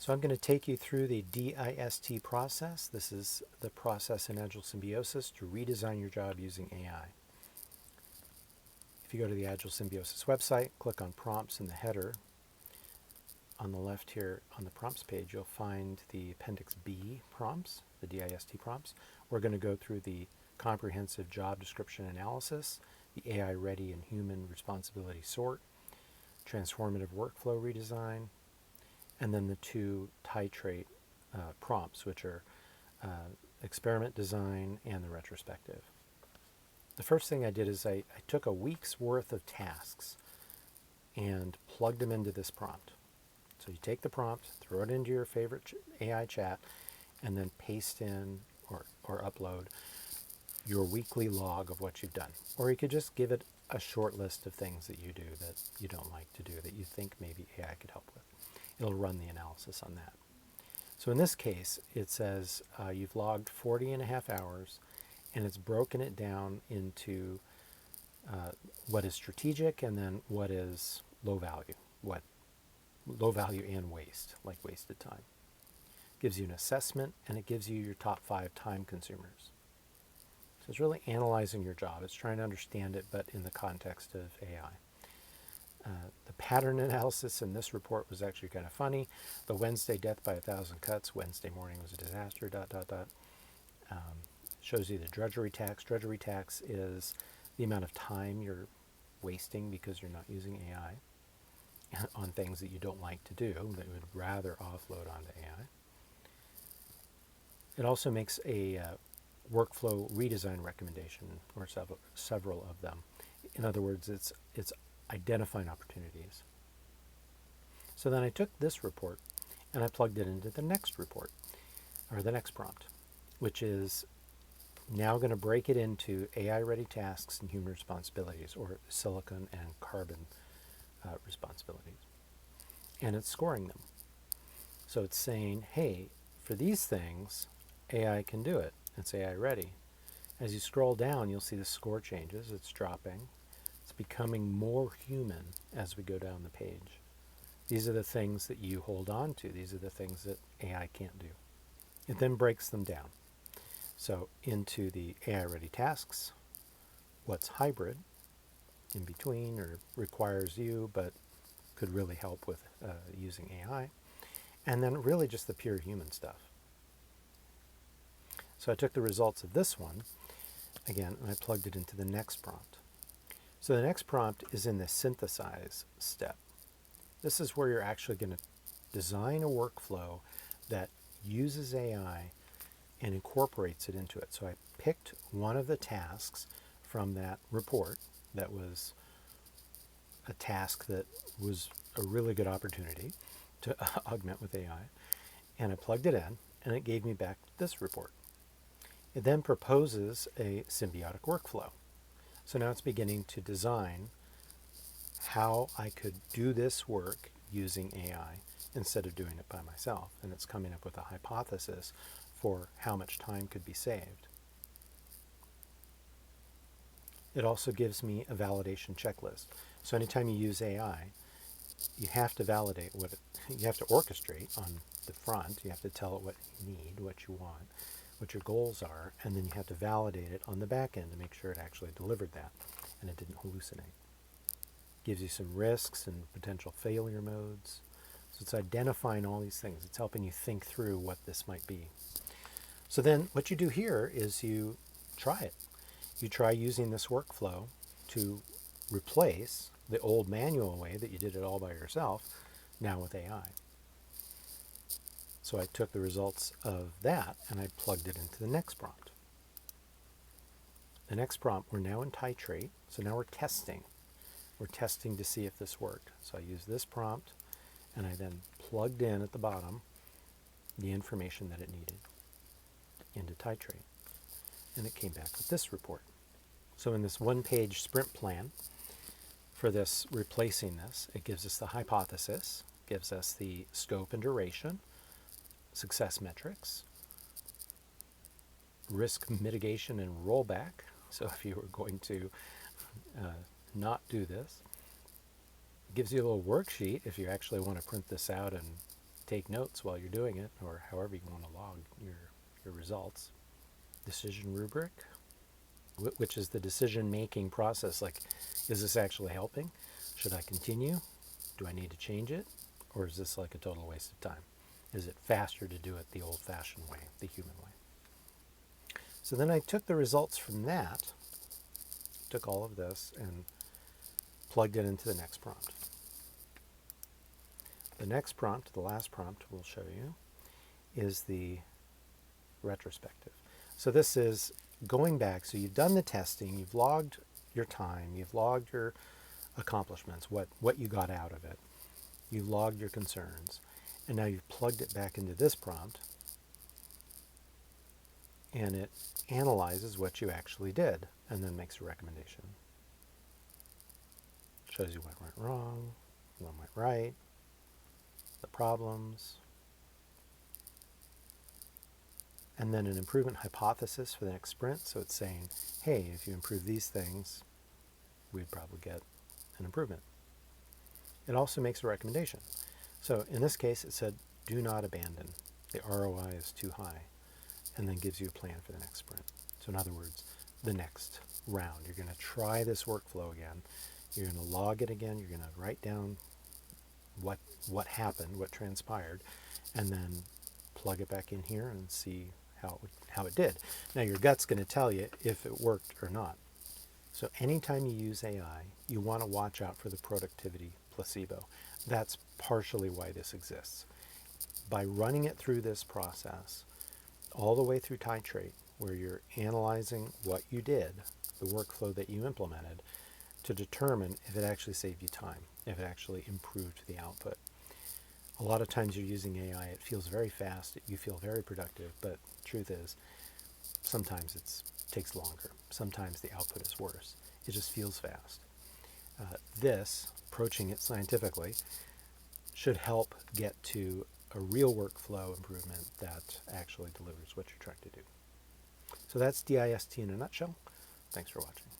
So I'm going to take you through the D.I.S.T process. This is the process in Agile Symbiosis to redesign your job using AI. If you go to the Agile Symbiosis website, click on prompts in the header. On the left here on the prompts page, you'll find the Appendix B prompts, the D.I.S.T prompts. We're going to go through the comprehensive job description analysis, the AI-ready and human responsibility sort, transformative workflow redesign, and then the two titrate prompts, which are experiment design and the retrospective. The first thing I did is I took a week's worth of tasks and plugged them into this prompt. So you take the prompt, throw it into your favorite AI chat, and then paste in or upload your weekly log of what you've done. Or you could just give it a short list of things that you do that you don't like to do that you think maybe AI could help with. It'll run the analysis on that. So in this case, it says you've logged 40.5 hours, and it's broken it down into what is strategic and then what is low value, what low value and waste, like wasted time. Gives you an assessment, and it gives you your top 5 time consumers. So it's really analyzing your job. It's trying to understand it, but in the context of AI. The pattern analysis in this report was actually kind of funny. The Wednesday death by 1,000 cuts, Wednesday morning was a disaster, ... Shows you the drudgery tax. Drudgery tax is the amount of time you're wasting because you're not using AI on things that you don't like to do, that you would rather offload onto AI. It also makes a workflow redesign recommendation, or several of them. In other words, it's identifying opportunities. So then I took this report and I plugged it into the next report, or the next prompt, which is now going to break it into AI-ready tasks and human responsibilities, or silicon and carbon responsibilities. And it's scoring them. So it's saying, hey, for these things, AI can do it. It's AI-ready. As you scroll down, you'll see the score changes. It's dropping. It's becoming more human as we go down the page. These are the things that you hold on to. These are the things that AI can't do. It then breaks them down. So into the AI-ready tasks, what's hybrid, in between, or requires you, but could really help with using AI, and then really just the pure human stuff. So I took the results of this one, again, and I plugged it into the next prompt. So the next prompt is in the synthesize step. This is where you're actually going to design a workflow that uses AI and incorporates it into it. So I picked one of the tasks from that report that was a task that was a really good opportunity to augment with AI, and I plugged it in, and it gave me back this report. It then proposes a symbiotic workflow. So now it's beginning to design how I could do this work using AI instead of doing it by myself. And it's coming up with a hypothesis for how much time could be saved. It also gives me a validation checklist. So anytime you use AI, you have to validate you have to orchestrate on the front. You have to tell it what you need, what you want, what your goals are, and then you have to validate it on the back end to make sure it actually delivered that and it didn't hallucinate. Gives you some risks and potential failure modes. So it's identifying all these things. It's helping you think through what this might be. So then what you do here is you try it. You try using this workflow to replace the old manual way that you did it all by yourself, now with AI. So I took the results of that and I plugged it into the next prompt. The next prompt, we're now in titrate, so now we're testing. We're testing to see if this worked. So I used this prompt and I then plugged in at the bottom the information that it needed into titrate. And it came back with this report. So in this one-page sprint plan for this, replacing this, it gives us the hypothesis, gives us the scope and duration, success metrics, risk mitigation and rollback. So if you were going to not do this, it gives you a little worksheet if you actually want to print this out and take notes while you're doing it, or however you want to log your results. Decision rubric, which is the decision-making process. Like, is this actually helping? Should I continue? Do I need to change it? Or is this like a total waste of time? Is it faster to do it the old-fashioned way, the human way? So then I took the results from that, took all of this, and plugged it into the next prompt. The next prompt, the last prompt we'll show you, is the retrospective. So this is going back. So you've done the testing, you've logged your time, you've logged your accomplishments, what you got out of it. You've logged your concerns. And now you've plugged it back into this prompt, and it analyzes what you actually did and then makes a recommendation. Shows you what went wrong, what went right, the problems, and then an improvement hypothesis for the next sprint. So it's saying, hey, if you improve these things, we'd probably get an improvement. It also makes a recommendation. So in this case, it said, do not abandon. The ROI is too high, and then gives you a plan for the next sprint. So in other words, the next round, you're going to try this workflow again. You're going to log it again. You're going to write down what happened, what transpired, and then plug it back in here and see how it did. Now your gut's going to tell you if it worked or not. So anytime you use AI, you want to watch out for the productivity placebo. That's partially why this exists. By running it through this process, all the way through titrate, where you're analyzing what you did, the workflow that you implemented, to determine if it actually saved you time, if it actually improved the output. A lot of times you're using AI, it feels very fast, you feel very productive, but the truth is, sometimes it takes longer. Sometimes the output is worse. It just feels fast. This, approaching it scientifically, should help get to a real workflow improvement that actually delivers what you're trying to do. So that's D.I.S.T in a nutshell. Thanks for watching.